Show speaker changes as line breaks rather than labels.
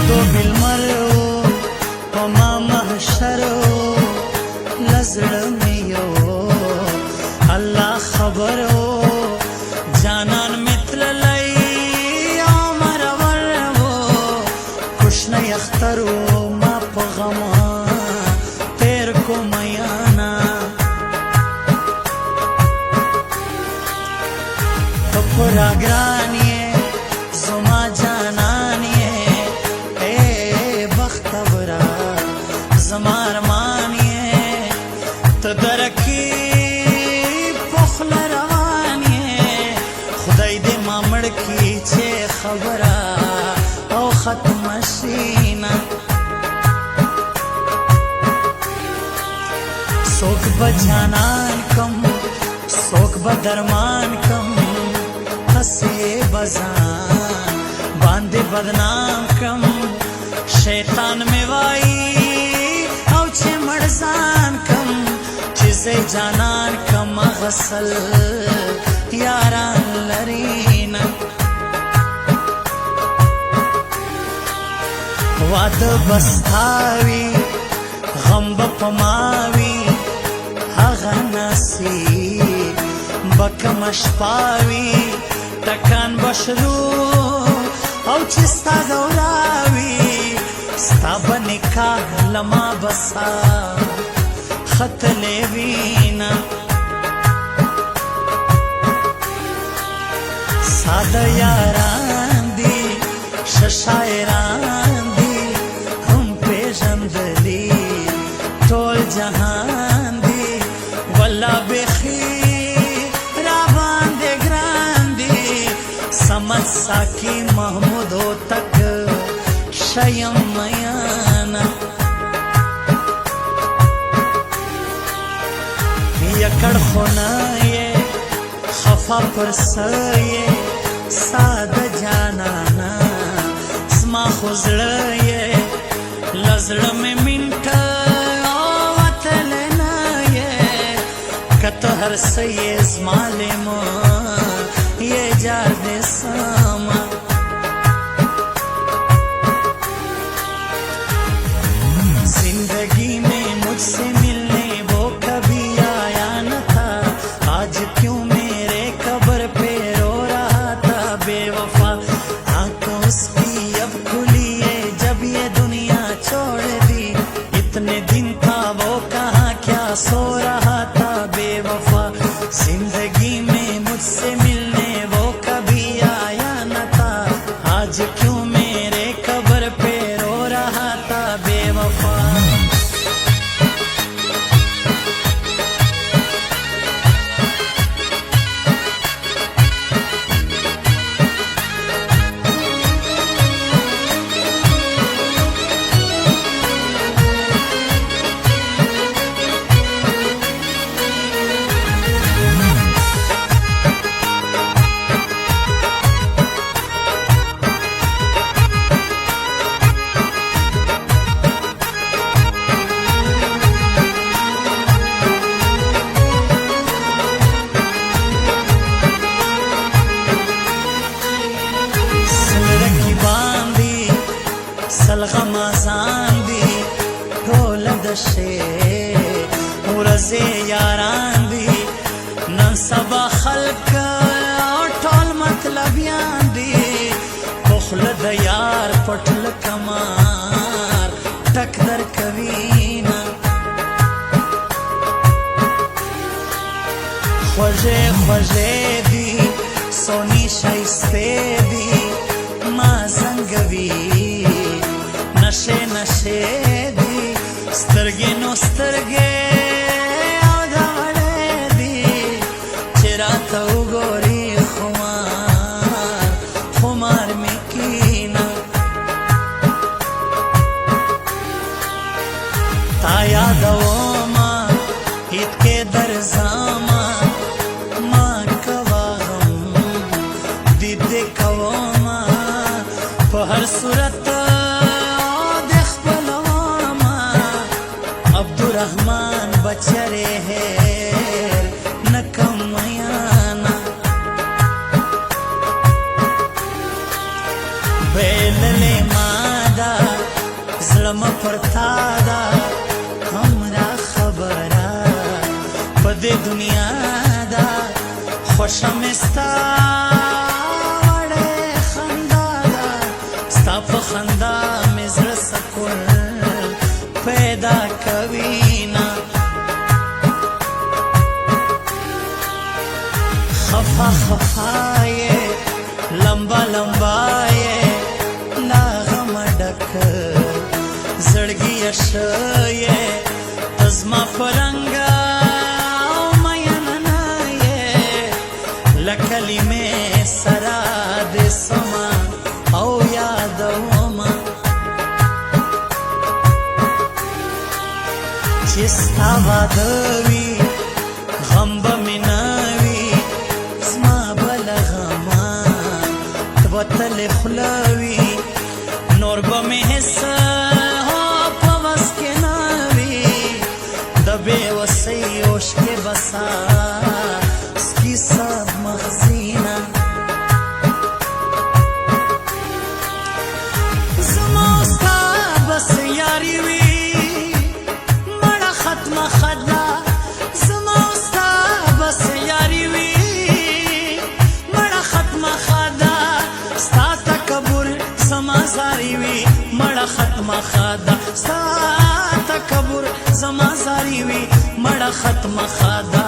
دو بالمرو وما محشرو لزړمیو الله خبرو جانان مثل لئی عمر ورو کشنه یخترو ما په غما تیر کو میانا پورا گرانی زما جانانی اے بختورا زما ارمانی تو درکی پخل روانی خدای دې ما مړ کی چې خبره او ختم شینا سوک بجانان کم سوک بدرمان کم हसे बजान बांधे बदनाम कम शैतान में वाई औचे मर्जान कम चिसे जानन कम गसल यारान लरीना वाद बस्तावी गम बपमावी हगनसी बकमश पावी تکان بشرو او چې ستا دوراوي ستا به نکاح لما بسا ختلې وینا ساده یاران دي شاعران دي هم پیژندلي ټول جهان دي والله بخي समझ साकी महमूद हो तक शयम मयाना यकड़ खोना ये खफा पर ये साद जानाना स्मा खुजड़ ये लजड़ में मिंट वतलना ये कतहर से ये ज़मालिमो ये जार दे सामा जिंदगी में मुझसे मिलने वो कभी आया न था आज क्यों मेरे कब्र पे रो रहा था बेवफा आंखों उसकी अब खुली है जब ये दुनिया छोड़ दी इतने दिन था वो कहाँ क्या सो रहा था बेवफा जिंदगी में मुझसे मिलने वो कभी आया न था आज क्यों मेरे कब्र पे रो रहा था बेवफा सलगमज़ान दी ढोल दशे उरज़े यारान दी नन सबा खल्क ढोल मतलब यान दी पुखल दयार पटल कमार टकदर कवीना ख्वजे ख्वजे दी सोनी शाइस्ते दी माँ जंगवी नशे नशे दी स्तरगे नो स्तरगे औधवड़े दी चिरा तो गोरी खुमार खुमार में कीना ताया दवोमा इतके दरजामा माँ कवागम दीदे कवोमा पहर सूरत रहमान زړه مه پر تا ده همرا خبره په دې دنیا ده خوښه مې ستا وړې خندا ده ستا په خندا مې زړه سکون پیدا کوي نه خفا خفا یې لمبا لمبا یې لا غمه ډک زړګي شه یې ته زما په رنګ او مینه نه یې له کلمې سره دې سما او یادومه چې ستا واده وي غم به مې نه وي زما به له غمه ته به تلې خوله وي نور به مې هېڅ په وس کې نه وي د بې وسۍ اوښکې به څاڅکي سب مغزي نه زما او ستا بس یاري وي ختمه خدا زما او ستا بس یاري وي مړه ختمه خدا ستا تکبر زما زاري وي مړه ختمه خدا ستا تکبر زما زاري وي مړه ختمه خدا